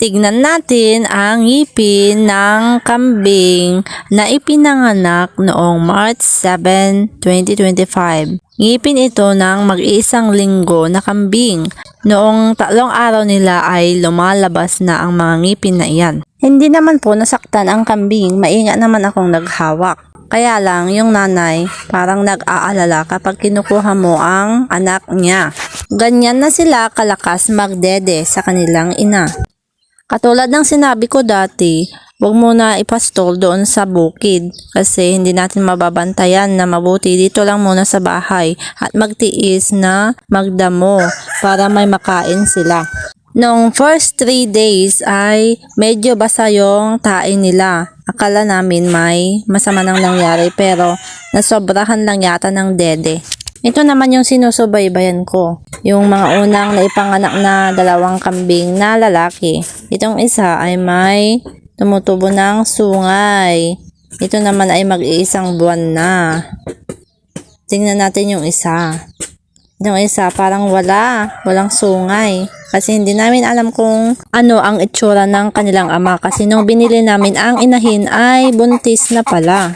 Tignan natin ang ngipin ng kambing na ipinanganak noong March 7, 2025. Ngipin ito ng mag-iisang linggo na kambing. Noong 3 araw nila ay lumalabas na ang mga ngipin na iyan. Hindi naman po nasaktan ang kambing, maingat naman akong naghawak. Kaya lang yung nanay parang nag-aalala kapag kinukuha mo ang anak niya. Ganyan na sila kalakas magdede sa kanilang ina. Katulad ng sinabi ko dati, huwag muna ipastol doon sa bukid kasi hindi natin mababantayan na mabuti. Dito lang muna sa bahay at magtiis na magdamo para may makain sila. Noong first 3 days ay medyo basa yung tae nila. Akala namin may masama nang nangyari pero nasobrahan lang yata ng dede. Ito naman yung sinusubaybayan ko. Yung mga unang naipanganak na 2 kambing na lalaki. Itong isa ay may tumutubo ng sungay. Ito naman ay mag-iisang buwan na. Tingnan natin yung isa. Yung isa parang walang sungay. Kasi hindi namin alam kung ano ang itsura ng kanilang ama. Kasi nung binili namin ang inahin ay buntis na pala.